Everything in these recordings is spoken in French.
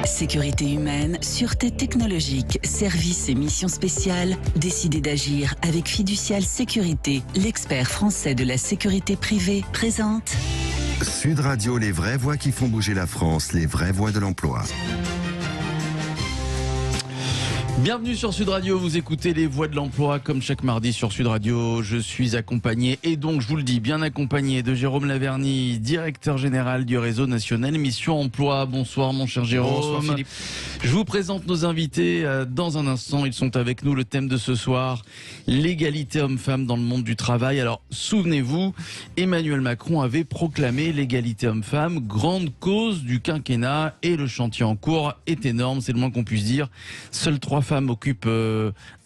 Sécurité humaine, sûreté technologique, services et missions spéciales. Décidez d'agir avec Fiducial Sécurité, l'expert français de la sécurité privée, présente Sud Radio, les vraies voix qui font bouger la France, les vraies voix de l'emploi. Bienvenue sur Sud Radio, vous écoutez les voix de l'emploi comme chaque mardi sur Sud Radio. Je suis accompagné, et donc je vous le dis, bien accompagné de Jérôme Laverny, directeur général du réseau national Mission Emploi. Bonsoir mon cher Jérôme. Bonsoir Philippe. Je vous présente nos invités dans un instant, ils sont avec nous. Le thème de ce soir, l'égalité homme-femme dans le monde du travail. Alors souvenez-vous, Emmanuel Macron avait proclamé l'égalité homme-femme, grande cause du quinquennat, et le chantier en cours est énorme, c'est le moins qu'on puisse dire. Seules 3 femmes occupent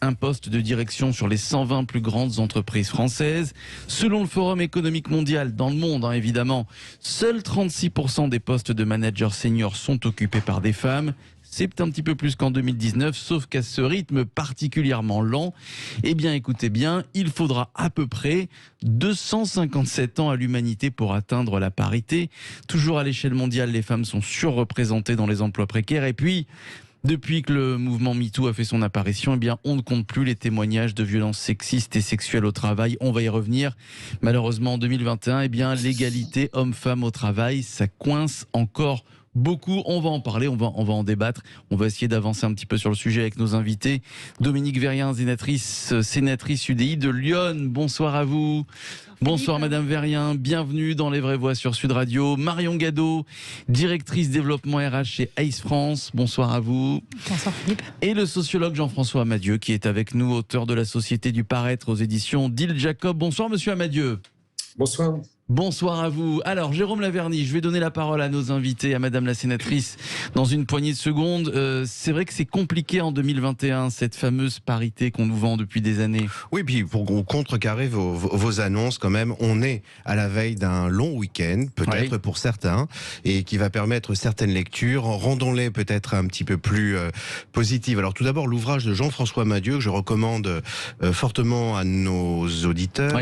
un poste de direction sur les 120 plus grandes entreprises françaises. Selon le Forum économique mondial, dans le monde évidemment, seuls 36% des postes de managers seniors sont occupés par des femmes. C'est un petit peu plus qu'en 2019, sauf qu'à ce rythme particulièrement lent, eh bien écoutez bien, il faudra à peu près 257 ans à l'humanité pour atteindre la parité. Toujours à l'échelle mondiale, les femmes sont surreprésentées dans les emplois précaires. Et puis, depuis que le mouvement MeToo a fait son apparition, eh bien, on ne compte plus les témoignages de violences sexistes et sexuelles au travail. On va y revenir. Malheureusement, en 2021, eh bien, l'égalité homme-femme au travail, ça coince encore beaucoup. On va en parler, on va en débattre. On va essayer d'avancer un petit peu sur le sujet avec nos invités. Dominique Verrien, sénatrice UDI de Lyon. Bonsoir à vous. Bonsoir Madame Verrien, bienvenue dans Les Vraies Voix sur Sud Radio. Marion Gadot, directrice développement RH chez ACE France. Bonsoir à vous. Bonsoir Philippe. Et le sociologue Jean-François Amadieu qui est avec nous, auteur de La Société du Paraître aux éditions d'Il Jacob. Bonsoir Monsieur Amadieu. Bonsoir. Bonsoir à vous. Alors, Jérôme Laverny, je vais donner la parole à nos invités, à Madame la sénatrice, dans une poignée de secondes. C'est vrai que c'est compliqué en 2021, cette fameuse parité qu'on nous vend depuis des années. Oui, puis pour contrecarrer vos annonces, quand même, on est à la veille d'un long week-end, peut-être pour certains, et qui va permettre certaines lectures. Rendons-les peut-être un petit peu plus positives. Alors, tout d'abord, l'ouvrage de Jean-François Amadieu, que je recommande fortement à nos auditeurs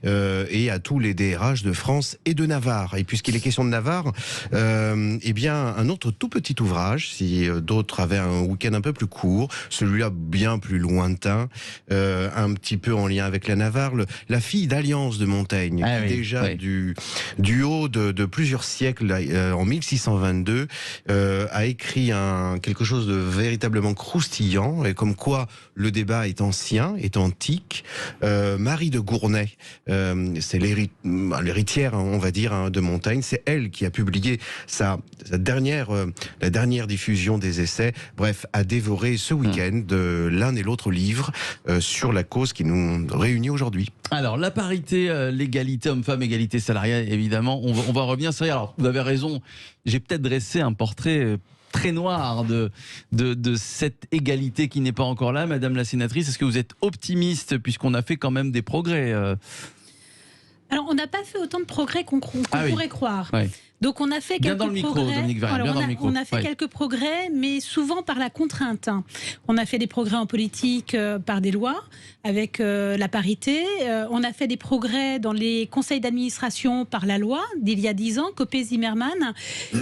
et à tous les DRH de France et de Navarre. Et puisqu'il est question de Navarre, eh bien, un autre tout petit ouvrage, si d'autres avaient un week-end un peu plus court, celui-là bien plus lointain, un petit peu en lien avec la Navarre, la fille d'Alliance de Montaigne, du haut de plusieurs siècles, en 1622, a écrit quelque chose de véritablement croustillant, et comme quoi le débat est ancien, est antique. Marie de Gournay, c'est l'héritière, on va dire, de Montaigne. C'est elle qui a publié la dernière diffusion des essais. Bref, a dévoré ce week-end l'un et l'autre livre sur la cause qui nous réunit aujourd'hui. Alors, la parité, l'égalité homme-femme, égalité salariale, évidemment, on va revenir sur ça. Alors, vous avez raison, j'ai peut-être dressé un portrait très noir de cette égalité qui n'est pas encore là. Madame la sénatrice, est-ce que vous êtes optimiste puisqu'on a fait quand même des progrès Alors, on n'a pas fait autant de progrès qu'on pourrait croire. Oui. Donc, on a fait quelques progrès. Dominique Verrien, on a fait quelques progrès, mais souvent par la contrainte. On a fait des progrès en politique par des lois, avec la parité. On a fait des progrès dans les conseils d'administration par la loi d'il y a 10 ans, Copé-Zimmermann.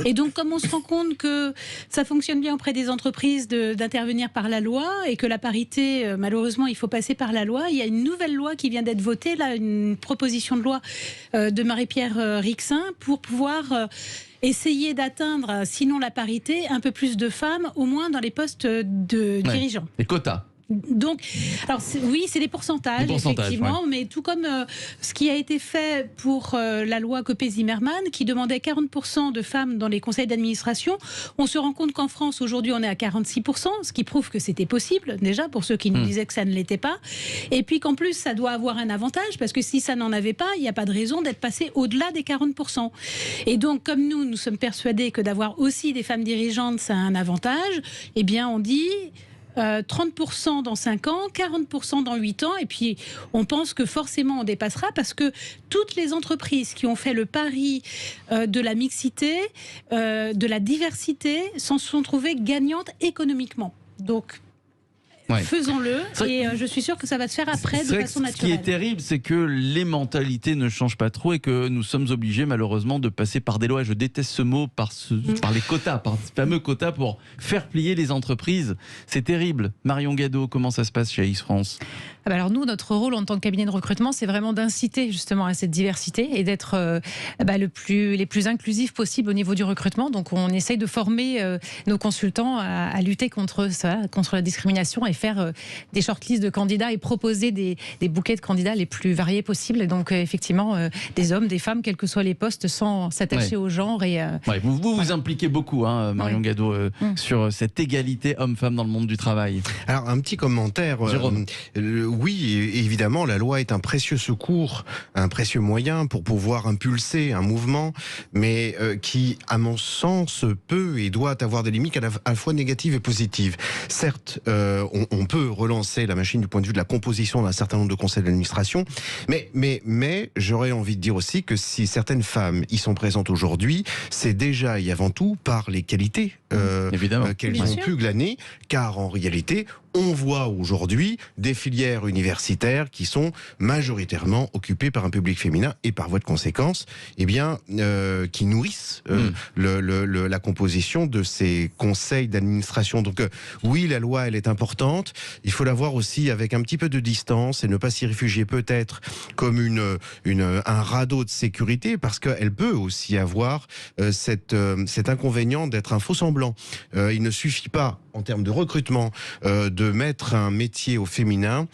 Et donc, comme on se rend compte que ça fonctionne bien auprès des entreprises d'intervenir par la loi et que la parité, malheureusement, il faut passer par la loi, il y a une nouvelle loi qui vient d'être votée, là, une proposition de loi de Marie-Pierre Rixain pour pouvoir essayer d'atteindre, sinon la parité, un peu plus de femmes, au moins dans les postes de dirigeants. Les quotas. Donc, alors oui, c'est des pourcentages, effectivement, mais tout comme ce qui a été fait pour la loi Copé-Zimmermann, qui demandait 40% de femmes dans les conseils d'administration, on se rend compte qu'en France, aujourd'hui, on est à 46%, ce qui prouve que c'était possible, déjà, pour ceux qui nous disaient que ça ne l'était pas. Et puis qu'en plus, ça doit avoir un avantage, parce que si ça n'en avait pas, il n'y a pas de raison d'être passé au-delà des 40%. Et donc, comme nous sommes persuadés que d'avoir aussi des femmes dirigeantes, ça a un avantage, eh bien, on dit 30% dans 5 ans, 40% dans 8 ans, et puis on pense que forcément on dépassera parce que toutes les entreprises qui ont fait le pari de la mixité, de la diversité, s'en sont trouvées gagnantes économiquement. Donc faisons-le, et je suis sûre que ça va se faire après de façon naturelle. Ce qui est terrible, c'est que les mentalités ne changent pas trop et que nous sommes obligés malheureusement de passer par des lois. Je déteste ce mot, par les quotas, par ces fameux quotas pour faire plier les entreprises. C'est terrible. Marion Gadeau, comment ça se passe chez AX France ? Alors nous, notre rôle en tant que cabinet de recrutement, c'est vraiment d'inciter justement à cette diversité et d'être les plus inclusifs possible au niveau du recrutement. Donc on essaye de former nos consultants à lutter contre ça, contre la discrimination, et faire des shortlists de candidats et proposer des bouquets de candidats les plus variés possibles. Et donc effectivement, des hommes, des femmes, quels que soient les postes, sans s'attacher au genre. Et, vous impliquez beaucoup, hein, Marion Gadeau, sur cette égalité homme-femme dans le monde du travail. Alors un petit commentaire. Oui, évidemment, la loi est un précieux secours, un précieux moyen pour pouvoir impulser un mouvement, mais qui, à mon sens, peut et doit avoir des limites à la fois négatives et positives. Certes, on peut relancer la machine du point de vue de la composition d'un certain nombre de conseils d'administration, mais j'aurais envie de dire aussi que si certaines femmes y sont présentes aujourd'hui, c'est déjà et avant tout par les qualités qu'elles ont pu glaner, car en réalité, on voit aujourd'hui des filières universitaires qui sont majoritairement occupées par un public féminin et par voie de conséquence, qui nourrissent la composition de ces conseils d'administration. Donc oui, la loi, elle est importante. Il faut la voir aussi avec un petit peu de distance et ne pas s'y réfugier peut-être comme un radeau de sécurité, parce qu'elle peut aussi avoir cet inconvénient d'être un faux semblant. Il ne suffit pas, en termes de recrutement, de mettre un métier au féminin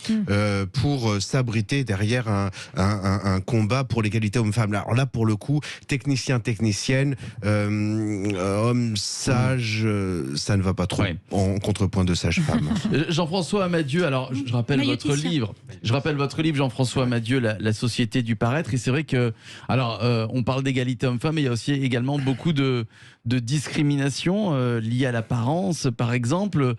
pour s'abriter derrière un combat pour l'égalité homme-femme. Alors là, pour le coup, technicien, technicienne, homme sage, ça ne va pas trop en contrepoint de sage-femme. Jean-François Amadieu, alors je rappelle votre livre. Je rappelle votre livre, Jean-François Amadieu, la société du paraître. Et c'est vrai que, alors, on parle d'égalité homme-femme, mais il y a aussi également beaucoup de discrimination liée à l'apparence, par exemple,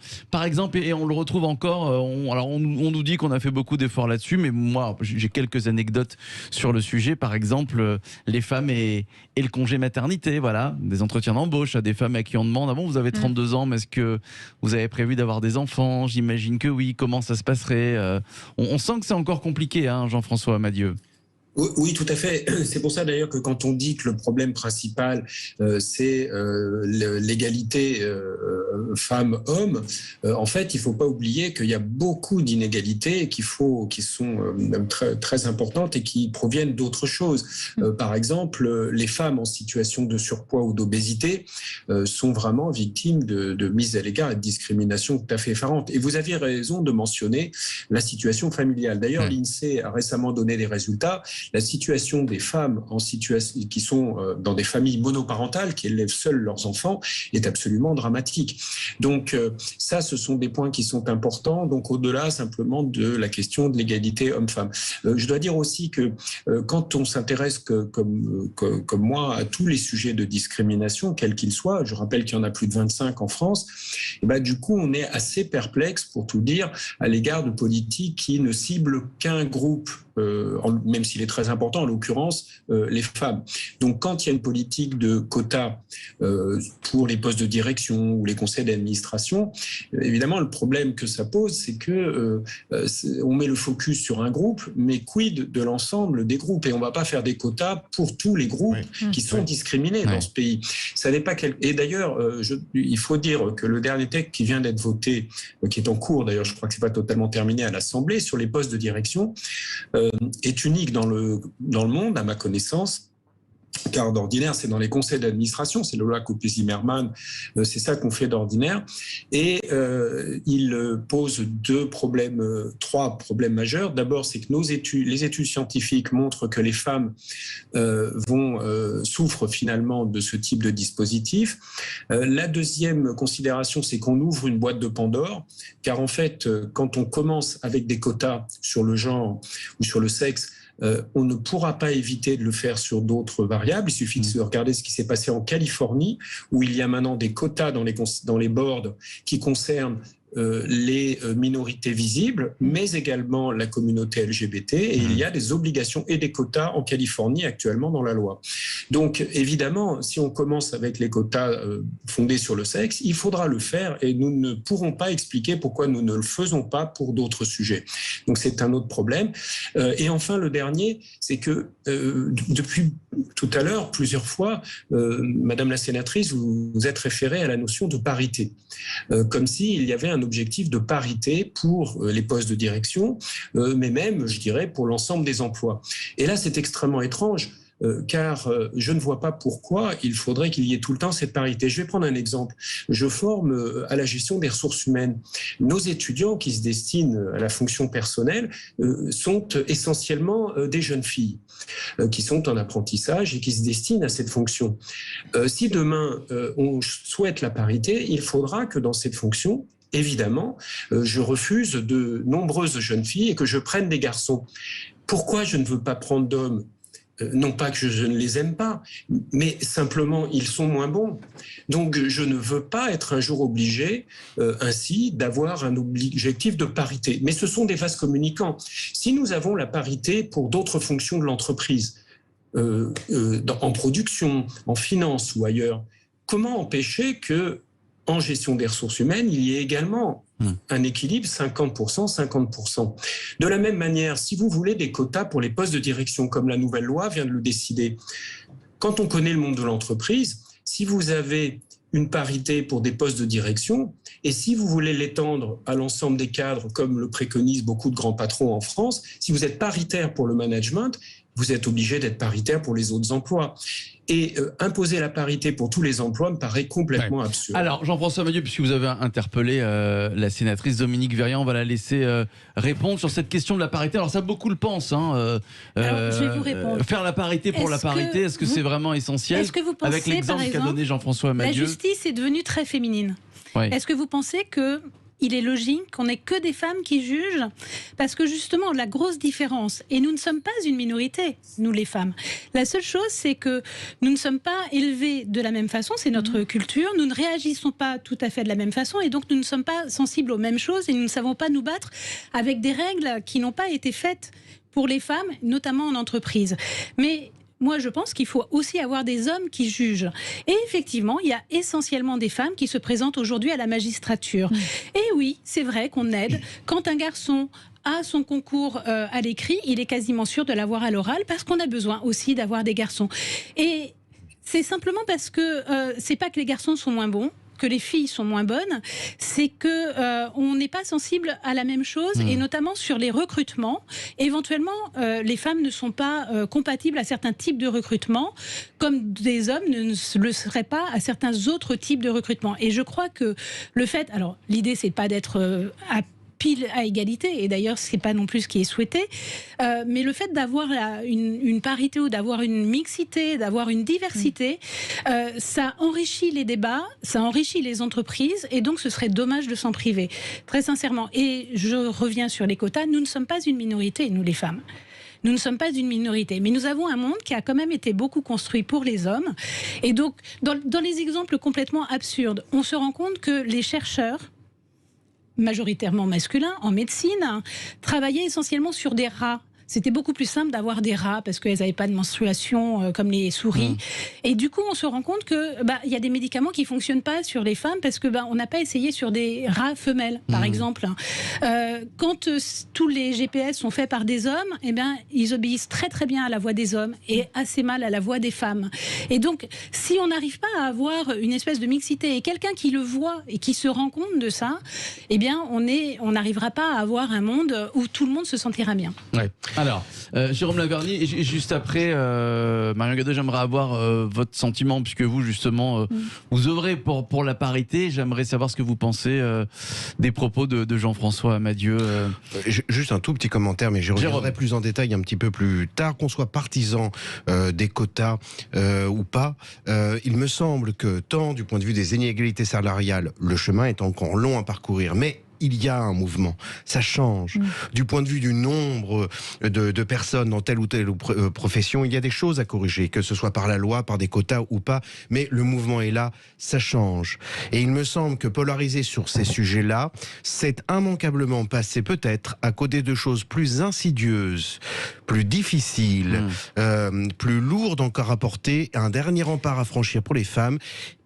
et on le retrouve encore. On nous dit qu'on a fait beaucoup d'efforts là-dessus, mais moi, j'ai quelques anecdotes sur le sujet. Par exemple, les femmes et le congé maternité, voilà, des entretiens d'embauche à des femmes à qui on demande: ah bon, vous avez 32 ans, mais est-ce que vous avez prévu d'avoir des enfants? J'imagine que oui. Comment ça se passerait? On sent que c'est encore compliqué, hein, Jean-François Amadieu. Oui, tout à fait. C'est pour ça d'ailleurs que quand on dit que le problème principal, c'est l'égalité femmes-hommes, en fait, il ne faut pas oublier qu'il y a beaucoup d'inégalités qui sont très, très importantes et qui proviennent d'autres choses. Par exemple, les femmes en situation de surpoids ou d'obésité sont vraiment victimes de mise à l'écart et de discrimination tout à fait effarante. Et vous aviez raison de mentionner la situation familiale. D'ailleurs, l'INSEE a récemment donné des résultats. La situation des femmes qui sont dans des familles monoparentales, qui élèvent seules leurs enfants, est absolument dramatique. Donc ça, ce sont des points qui sont importants, donc au-delà simplement de la question de l'égalité homme-femme. Je dois dire aussi que quand on s'intéresse comme moi à tous les sujets de discrimination, quels qu'ils soient, je rappelle qu'il y en a plus de 25 en France, et du coup on est assez perplexe, pour tout dire, à l'égard de politiques qui ne ciblent qu'un groupe, même s'il est très important, en l'occurrence les femmes. Donc quand il y a une politique de quotas pour les postes de direction ou les conseils d'administration, évidemment le problème que ça pose, c'est que on met le focus sur un groupe, mais quid de l'ensemble des groupes? Et on ne va pas faire des quotas pour tous les groupes qui sont discriminés dans ce pays. Ça n'est pas Et d'ailleurs, il faut dire que le dernier texte qui vient d'être voté, qui est en cours d'ailleurs, je crois que ce n'est pas totalement terminé à l'Assemblée, sur les postes de direction, est unique dans le monde, à ma connaissance. Car d'ordinaire, c'est dans les conseils d'administration, c'est la loi Copé-Zimmermann, c'est ça qu'on fait d'ordinaire. Et il pose trois problèmes majeurs. D'abord, c'est que les études scientifiques montrent que les femmes souffrent finalement de ce type de dispositif. La deuxième considération, c'est qu'on ouvre une boîte de Pandore, car en fait, quand on commence avec des quotas sur le genre ou sur le sexe, on ne pourra pas éviter de le faire sur d'autres variables. Il suffit de regarder ce qui s'est passé en Californie, où il y a maintenant des quotas dans les boards qui concernent les minorités visibles, mais également la communauté LGBT, et il y a des obligations et des quotas en Californie actuellement dans la loi. Donc évidemment, si on commence avec les quotas fondés sur le sexe, il faudra le faire, et nous ne pourrons pas expliquer pourquoi nous ne le faisons pas pour d'autres sujets. Donc c'est un autre problème. Et enfin, le dernier, c'est que depuis tout à l'heure, plusieurs fois, Madame la sénatrice, vous vous êtes référée à la notion de parité, comme s'il y avait un objectif de parité pour les postes de direction, mais même, je dirais, pour l'ensemble des emplois. Et là, c'est extrêmement étrange. Car je ne vois pas pourquoi il faudrait qu'il y ait tout le temps cette parité. Je vais prendre un exemple. Je forme à la gestion des ressources humaines. Nos étudiants qui se destinent à la fonction personnelle sont essentiellement des jeunes filles qui sont en apprentissage et qui se destinent à cette fonction. Si demain on souhaite la parité, il faudra que dans cette fonction, évidemment, je refuse de nombreuses jeunes filles et que je prenne des garçons. Pourquoi je ne veux pas prendre d'hommes ? Non pas que je ne les aime pas, mais simplement ils sont moins bons. Donc je ne veux pas être un jour obligé ainsi d'avoir un objectif de parité. Mais ce sont des vases communicants. Si nous avons la parité pour d'autres fonctions de l'entreprise, en production, en finance ou ailleurs, comment empêcher que en gestion des ressources humaines, il y ait également un équilibre 50%, 50%. De la même manière, si vous voulez des quotas pour les postes de direction, comme la nouvelle loi vient de le décider, quand on connaît le monde de l'entreprise, si vous avez une parité pour des postes de direction, et si vous voulez l'étendre à l'ensemble des cadres, comme le préconisent beaucoup de grands patrons en France, si vous êtes paritaire pour le management, vous êtes obligé d'être paritaire pour les autres emplois. Et imposer la parité pour tous les emplois me paraît complètement absurde. Alors, Jean-François Madieu, puisque vous avez interpellé la sénatrice Dominique Verrier, on va la laisser répondre sur cette question de la parité. Alors, ça, beaucoup le pensent. Alors, je vais vous répondre. Faire la parité pour la parité, est-ce que c'est vraiment essentiel? Est-ce que vous pensez, avec l'exemple qu'a donné Jean-François Madieu, la justice est devenue très féminine. Est-ce que vous pensez que il est logique qu'on n'ait que des femmes qui jugent? Parce que justement, la grosse différence, et nous ne sommes pas une minorité, nous les femmes. La seule chose, c'est que nous ne sommes pas élevées de la même façon, c'est notre culture, nous ne réagissons pas tout à fait de la même façon, et donc nous ne sommes pas sensibles aux mêmes choses, et nous ne savons pas nous battre avec des règles qui n'ont pas été faites pour les femmes, notamment en entreprise. Mais moi, je pense qu'il faut aussi avoir des hommes qui jugent. Et effectivement, il y a essentiellement des femmes qui se présentent aujourd'hui à la magistrature. Et oui, c'est vrai qu'on aide. Quand un garçon a son concours à l'écrit, il est quasiment sûr de l'avoir à l'oral parce qu'on a besoin aussi d'avoir des garçons. Et c'est simplement parce que c'est pas que les garçons sont moins bons, que les filles sont moins bonnes, c'est que on n'est pas sensible à la même chose, et notamment sur les recrutements. Éventuellement, les femmes ne sont pas compatibles à certains types de recrutements, comme des hommes ne le seraient pas à certains autres types de recrutements. Et je crois que le fait, alors l'idée c'est pas d'être pile à égalité, et d'ailleurs c'est pas non plus ce qui est souhaité, mais le fait d'avoir une parité ou d'avoir une mixité, d'avoir une diversité, ça enrichit les débats, ça enrichit les entreprises, et donc ce serait dommage de s'en priver, très sincèrement. Et je reviens sur les quotas, nous ne sommes pas une minorité, nous les femmes. Nous ne sommes pas une minorité, mais nous avons un monde qui a quand même été beaucoup construit pour les hommes. Et donc, dans les exemples complètement absurdes, on se rend compte que les chercheurs, majoritairement masculins, en médecine, travaillaient essentiellement sur des rats. C'était beaucoup plus simple d'avoir des rats parce qu'elles n'avaient pas de menstruation comme les souris. Et du coup, on se rend compte que y a des médicaments qui fonctionnent pas sur les femmes parce que on n'a pas essayé sur des rats femelles, par exemple. Quand tous les GPS sont faits par des hommes, ils obéissent très très bien à la voix des hommes et assez mal à la voix des femmes. Et donc, si on n'arrive pas à avoir une espèce de mixité et quelqu'un qui le voit et qui se rend compte de ça, on n'arrivera pas à avoir un monde où tout le monde se sentira bien. Ouais. Alors, Jérôme Lavernier, et juste après, Marion Gadeau, j'aimerais avoir votre sentiment, puisque vous, justement, vous œuvrez pour la parité. J'aimerais savoir ce que vous pensez des propos de Jean-François Madieu. Juste un tout petit commentaire, mais je reviendrai plus en détail un petit peu plus tard. Qu'on soit partisan des quotas ou pas, il me semble que tant du point de vue des inégalités salariales, le chemin est encore long à parcourir. Mais il y a un mouvement, ça change. Du point de vue du nombre de personnes dans telle ou telle profession, il y a des choses à corriger, que ce soit par la loi, par des quotas ou pas, mais le mouvement est là, ça change. Et il me semble que polariser sur ces sujets-là, c'est immanquablement passer peut-être à côté de choses plus insidieuses, plus difficiles, plus lourdes encore à porter, un dernier rempart à franchir pour les femmes.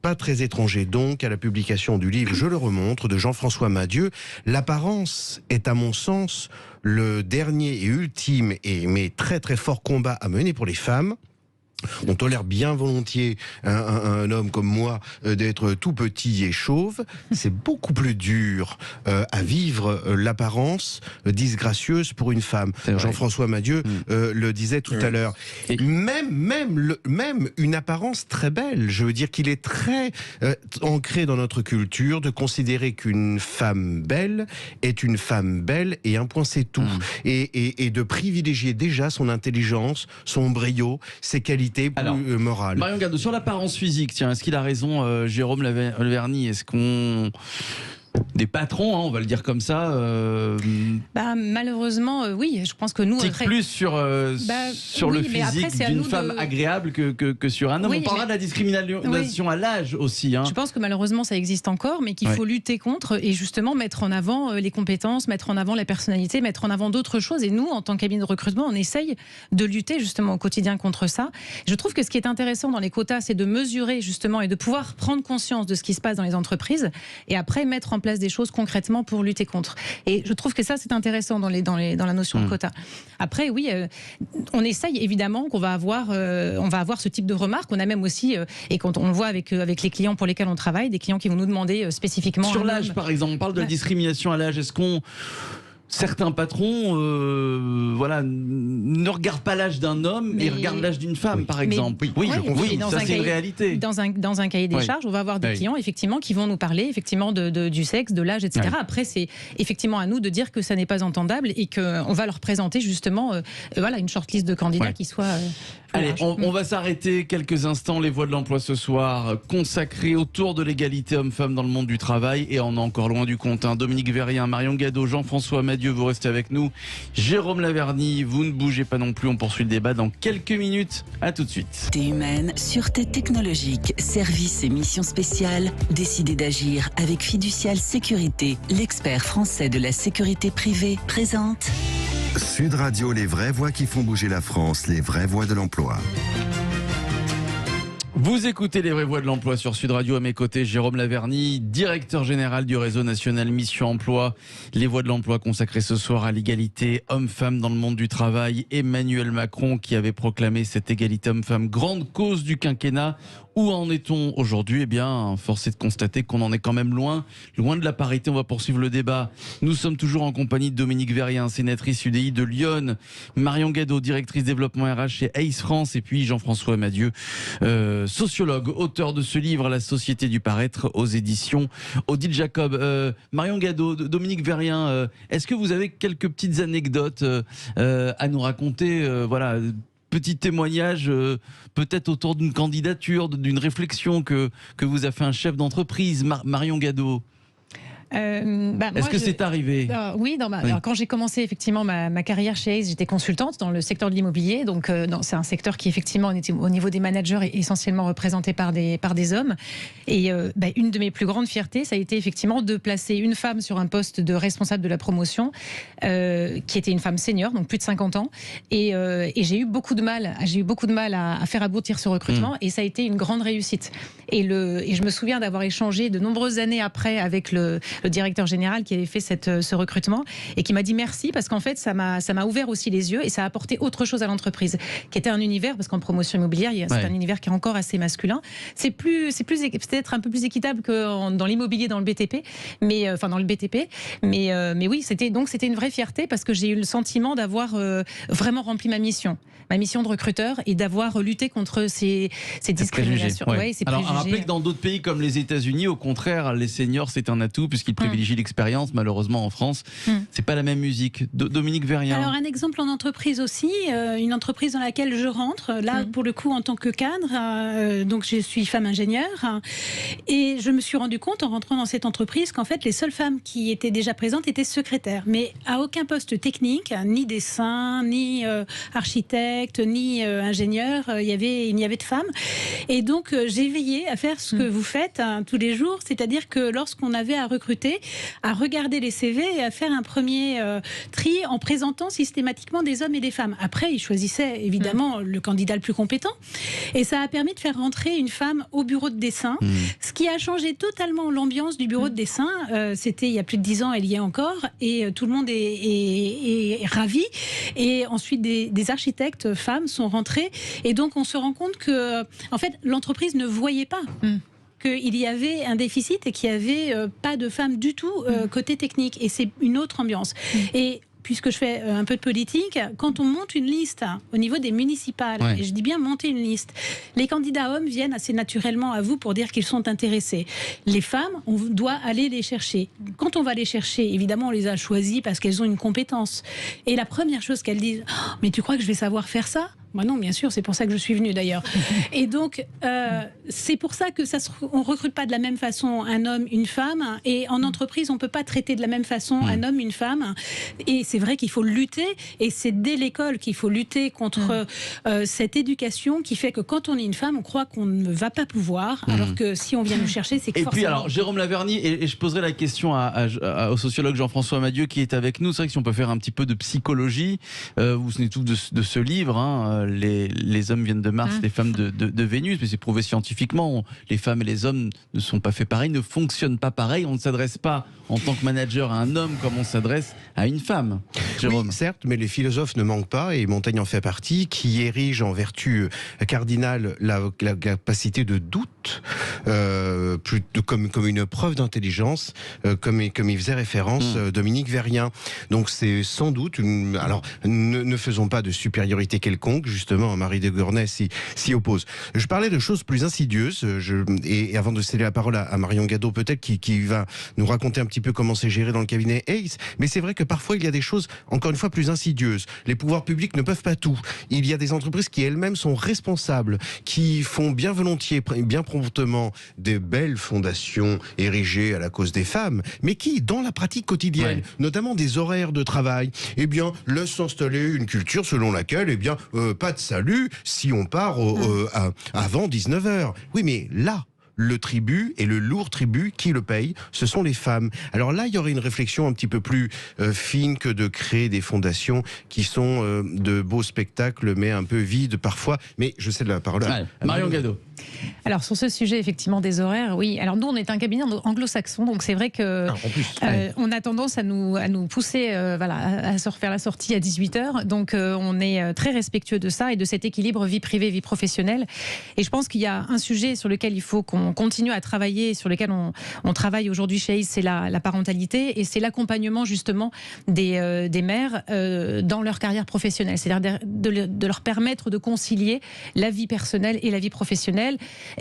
Pas très étranger donc à la publication du livre Je le remontre de Jean-François Madieu. L'apparence est à mon sens le dernier et ultime mais très très fort combat à mener pour les femmes. On tolère bien volontiers un homme comme moi d'être tout petit et chauve. C'est beaucoup plus dur à vivre l'apparence disgracieuse pour une femme. Jean-François Madieu le disait tout à l'heure. Même une apparence très belle. Je veux dire qu'il est très ancré dans notre culture de considérer qu'une femme belle est une femme belle et un point c'est tout. Et de privilégier déjà son intelligence, son brio, ses qualités morales. Marion Gadot, sur l'apparence physique, tiens, est-ce qu'il a raison, Jérôme Laverny? Est-ce qu'on... Des patrons, on va le dire comme ça. Malheureusement, oui. Je pense que nous... plus sur le physique d'une femme agréable que sur un homme. Oui, on parlera de la discrimination à l'âge aussi. Je pense que malheureusement, ça existe encore, mais qu'il faut lutter contre et justement mettre en avant les compétences, mettre en avant la personnalité, mettre en avant d'autres choses. Et nous, en tant que cabinet de recrutement, on essaye de lutter justement au quotidien contre ça. Je trouve que ce qui est intéressant dans les quotas, c'est de mesurer justement et de pouvoir prendre conscience de ce qui se passe dans les entreprises et après mettre en place des choses concrètement pour lutter contre. Et je trouve que ça, c'est intéressant dans la notion de quota. Après, oui, on essaye évidemment qu'on va avoir ce type de remarques. On a même aussi, et quand on le voit avec les clients pour lesquels on travaille, des clients qui vont nous demander spécifiquement... Sur l'âge, par exemple, on parle de la discrimination à l'âge. Est-ce qu'on... Certains patrons ne regardent pas l'âge d'un homme et regardent l'âge d'une femme, par exemple. Oui, ça c'est une réalité. Dans un cahier des charges, on va avoir des clients effectivement qui vont nous parler effectivement du sexe, de l'âge, etc. Après, c'est effectivement à nous de dire que ça n'est pas entendable et qu'on va leur présenter justement une shortlist de candidats qui soit... Allez, on va s'arrêter quelques instants. Les voix de l'emploi ce soir, consacrées autour de l'égalité homme-femme dans le monde du travail. Et on est encore loin du compte. Dominique Vérien, Marion Gadot, Jean-François Madieu, vous restez avec nous. Jérôme Laverny, vous ne bougez pas non plus. On poursuit le débat dans quelques minutes. À tout de suite. Sûreté humaine, sûreté technologique, services et missions spéciales. Décidez d'agir avec Fiducial Sécurité. L'expert français de la sécurité privée présente... Sud Radio, les vraies voix qui font bouger la France, les vraies voix de l'emploi. Vous écoutez les vraies voix de l'emploi sur Sud Radio. À mes côtés, Jérôme Laverny, directeur général du réseau national Mission Emploi. Les voix de l'emploi consacrées ce soir à l'égalité homme-femme dans le monde du travail. Emmanuel Macron qui avait proclamé cette égalité homme-femme grande cause du quinquennat. Où en est-on aujourd'hui? Eh bien, force est de constater qu'on en est quand même loin de la parité. On va poursuivre le débat. Nous sommes toujours en compagnie de Dominique Vérien, sénatrice UDI de Lyon, Marion Gadot, directrice développement RH chez ACE France, et puis Jean-François Madieu, sociologue, auteur de ce livre La société du paraître aux éditions Odile Jacob. Marion Gadot, Dominique Vérien, est-ce que vous avez quelques petites anecdotes à nous raconter? Petit témoignage peut-être autour d'une candidature, d'une réflexion que vous a fait un chef d'entreprise, Marion Gadot. Est-ce que c'est arrivé? Oui, alors, quand j'ai commencé effectivement ma carrière chez ACE, j'étais consultante dans le secteur de l'immobilier. Donc c'est un secteur qui effectivement au niveau des managers est essentiellement représenté par des hommes. Et une de mes plus grandes fiertés, ça a été effectivement de placer une femme sur un poste de responsable de la promotion, qui était une femme senior, donc plus de 50 ans. Et j'ai eu beaucoup de mal à faire aboutir ce recrutement. Et ça a été une grande réussite. Et je me souviens d'avoir échangé de nombreuses années après avec le directeur général qui avait fait ce recrutement et qui m'a dit merci parce qu'en fait ça m'a ouvert aussi les yeux et ça a apporté autre chose à l'entreprise qui était un univers, parce qu'en promotion immobilière c'est un univers qui est encore assez masculin, c'est peut-être un peu plus équitable que dans l'immobilier, dans le BTP, mais oui, c'était une vraie fierté parce que j'ai eu le sentiment d'avoir vraiment rempli ma mission de recruteur et d'avoir lutté contre ces discriminations. Alors, rappelez que dans d'autres pays comme les États-Unis, au contraire, les seniors, c'est un atout qu'ils privilégient l'expérience. Malheureusement, en France, c'est pas la même musique. Dominique Verrien. Alors, un exemple en entreprise aussi, une entreprise dans laquelle je rentre, là, pour le coup, en tant que cadre, donc je suis femme ingénieure, et je me suis rendu compte, en rentrant dans cette entreprise, qu'en fait, les seules femmes qui étaient déjà présentes étaient secrétaires, mais à aucun poste technique, ni dessin, ni architecte, ni ingénieur, il n'y avait de femmes. Et donc, j'ai veillé à faire ce que vous faites tous les jours, c'est-à-dire que lorsqu'on avait à recruter, à regarder les CV et à faire un premier tri en présentant systématiquement des hommes et des femmes. Après, ils choisissaient évidemment le candidat le plus compétent. Et ça a permis de faire rentrer une femme au bureau de dessin, ce qui a changé totalement l'ambiance du bureau de dessin. C'était il y a plus de 10 ans, elle y est encore, et tout le monde est ravi. Et ensuite, des architectes femmes sont rentrés. Et donc, on se rend compte que, en fait, l'entreprise ne voyait pas qu'il y avait un déficit et qu'il n'y avait pas de femmes du tout côté technique. Et c'est une autre ambiance. Et puisque je fais un peu de politique, quand on monte une liste au niveau des municipales, et je dis bien monter une liste, les candidats hommes viennent assez naturellement à vous pour dire qu'ils sont intéressés. Les femmes, on doit aller les chercher. Quand on va les chercher, évidemment, on les a choisis parce qu'elles ont une compétence. Et la première chose qu'elles disent, oh, mais tu crois que je vais savoir faire ça ? Moi non, bien sûr, c'est pour ça que je suis venue d'ailleurs. Et donc, c'est pour ça que on ne recrute pas de la même façon un homme, une femme. Et en entreprise, on ne peut pas traiter de la même façon un homme, une femme. Et c'est vrai qu'il faut lutter. Et c'est dès l'école qu'il faut lutter contre cette éducation qui fait que quand on est une femme, on croit qu'on ne va pas pouvoir. Alors que si on vient nous chercher, c'est que et forcément... puis alors, Jérôme Laverny, et je poserai la question au sociologue Jean-François Madieu qui est avec nous. C'est vrai que si on peut faire un petit peu de psychologie, vous venez tout de ce livre, les hommes viennent de Mars, les femmes de Vénus, mais c'est prouvé scientifiquement. Les femmes et les hommes ne sont pas faits pareil, ne fonctionnent pas pareil. On ne s'adresse pas en tant que manager à un homme comme on s'adresse à une femme. Jérôme. Oui, certes, mais les philosophes ne manquent pas, et Montaigne en fait partie, qui érige en vertu cardinale la capacité de doute, comme une preuve d'intelligence, comme il faisait référence Dominique Verrien. Donc c'est sans doute alors ne faisons pas de supériorité quelconque, justement, Marie de Gournay s'y oppose. Je parlais de choses plus insidieuses, et avant de céder la parole à Marion Gadeau, peut-être, qui va nous raconter un petit peu comment c'est géré dans le cabinet Hayes, mais c'est vrai que parfois il y a des choses, encore une fois, plus insidieuses. Les pouvoirs publics ne peuvent pas tout. Il y a des entreprises qui elles-mêmes sont responsables, qui font bien volontiers, bien promptement, des belles fondations érigées à la cause des femmes, mais qui, dans la pratique quotidienne, notamment des horaires de travail, eh bien, laissent s'installer une culture selon laquelle, eh bien, pas de salut si on part avant 19h. Oui, mais là, le tribut, et le lourd tribut, qui le paye, ce sont les femmes. Alors là, il y aurait une réflexion un petit peu plus fine que de créer des fondations qui sont de beaux spectacles, mais un peu vides parfois. Mais je cède la parole à Marion Gadeau. Alors sur ce sujet effectivement des horaires, oui. Alors nous on est un cabinet anglo-saxon, donc c'est vrai que on a tendance à nous pousser à se refaire la sortie à 18h. Donc on est très respectueux de ça et de cet équilibre vie privée vie professionnelle. Et je pense qu'il y a un sujet sur lequel il faut qu'on continue à travailler, sur lequel on travaille aujourd'hui chez Hayes, c'est la parentalité et c'est l'accompagnement justement des mères dans leur carrière professionnelle, c'est-à-dire de leur permettre de concilier la vie personnelle et la vie professionnelle.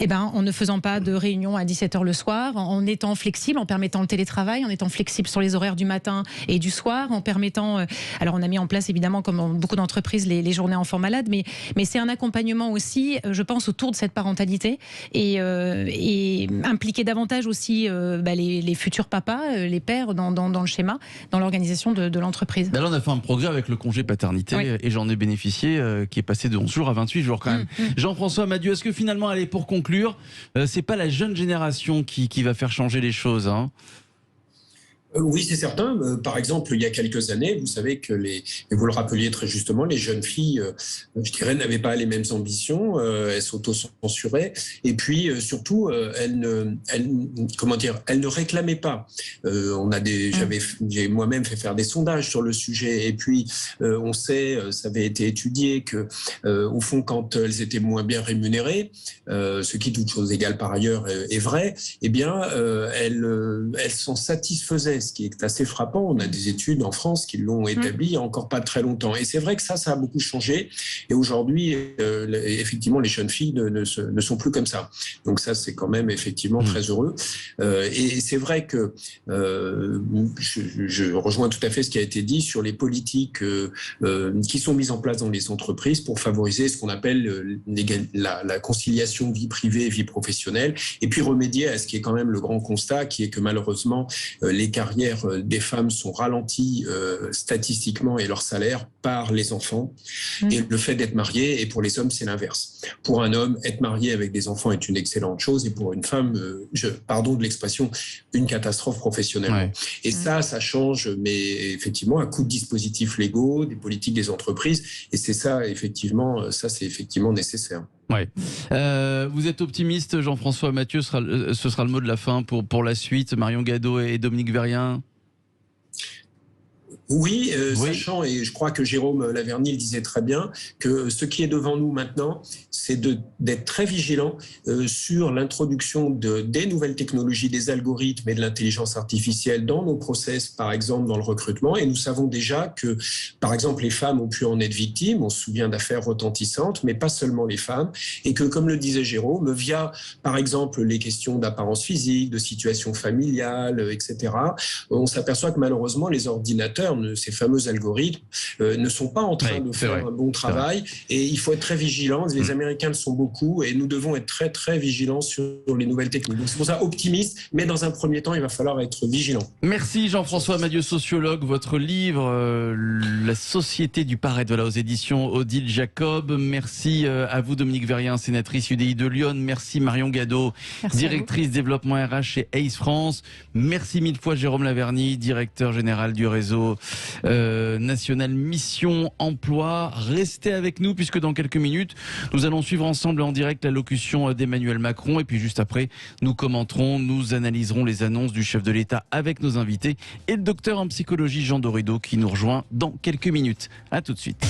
En ne faisant pas de réunion à 17h le soir, en étant flexible, en permettant le télétravail, en étant flexible sur les horaires du matin et du soir, en permettant... alors on a mis en place évidemment, comme dans beaucoup d'entreprises, les journées enfants malades, mais c'est un accompagnement aussi, je pense, autour de cette parentalité et impliquer davantage aussi les futurs papas, les pères dans le schéma, dans l'organisation de l'entreprise. Là on a fait un progrès avec le congé paternité et j'en ai bénéficié, qui est passé de 11 jours à 28 jours quand même. Jean-François Madieu, est-ce que finalement, allez, pour conclure, c'est pas la jeune génération qui va faire changer les choses, hein? Oui, c'est certain. Par exemple, il y a quelques années, vous savez que et vous le rappeliez très justement, les jeunes filles, je dirais, n'avaient pas les mêmes ambitions, elles s'auto-censuraient, et puis surtout, elles ne réclamaient pas. J'ai moi-même fait faire des sondages sur le sujet, et puis on sait, ça avait été étudié que, au fond, quand elles étaient moins bien rémunérées, ce qui, toute chose égale par ailleurs, est vrai, eh bien, elles s'en satisfaisaient. ce qui est assez frappant. On a des études en France qui l'ont établi il n'y a encore pas très longtemps. Et c'est vrai que ça a beaucoup changé. Et aujourd'hui, effectivement, les jeunes filles ne sont plus comme ça. Donc ça, c'est quand même effectivement très heureux. Et c'est vrai que je rejoins tout à fait ce qui a été dit sur les politiques qui sont mises en place dans les entreprises pour favoriser ce qu'on appelle la conciliation vie privée et vie professionnelle, et puis remédier à ce qui est quand même le grand constat, qui est que malheureusement, les carrières des femmes sont ralenties statistiquement et leur salaire par les enfants et le fait d'être marié. Et pour les hommes, c'est l'inverse. Pour un homme, être marié avec des enfants est une excellente chose, et pour une femme, pardon de l'expression, une catastrophe professionnelle. Ouais. Et ça change, mais effectivement, à coup de dispositifs légaux, des politiques des entreprises, et c'est ça, effectivement, c'est effectivement nécessaire. Ouais. Vous êtes optimiste, Jean-François Mathieu, ce sera le mot de la fin pour la suite. Marion Gadeau et Dominique Verrien. Oui, sachant, et je crois que Jérôme Laverny le disait très bien, que ce qui est devant nous maintenant, c'est d'être très vigilant sur l'introduction des nouvelles technologies, des algorithmes et de l'intelligence artificielle dans nos process, par exemple dans le recrutement. Et nous savons déjà que, par exemple, les femmes ont pu en être victimes. On se souvient d'affaires retentissantes, mais pas seulement les femmes. Et que, comme le disait Jérôme, via, par exemple, les questions d'apparence physique, de situation familiale, etc., on s'aperçoit que malheureusement, les ordinateurs, ces fameux algorithmes, ne sont pas en train de faire un bon travail, et il faut être très vigilant. Les Américains le sont beaucoup, et nous devons être très très vigilants sur les nouvelles techniques. Donc c'est pour ça optimiste, mais dans un premier temps, il va falloir être vigilant. Merci Jean-François Mathieu, sociologue. Votre livre, La société du paraître, voilà, aux éditions Odile Jacob. Merci à vous Dominique Verrien, sénatrice UDI de Lyon. Merci Marion Gadeau, directrice développement RH chez ACE France. Merci mille fois Jérôme Laverny, directeur général du réseau national Mission Emploi. Restez avec nous, puisque dans quelques minutes, nous allons suivre ensemble en direct l'allocution d'Emmanuel Macron, et puis juste après, nous commenterons, nous analyserons les annonces du chef de l'État avec nos invités et le docteur en psychologie Jean Dorido qui nous rejoint dans quelques minutes. À tout de suite.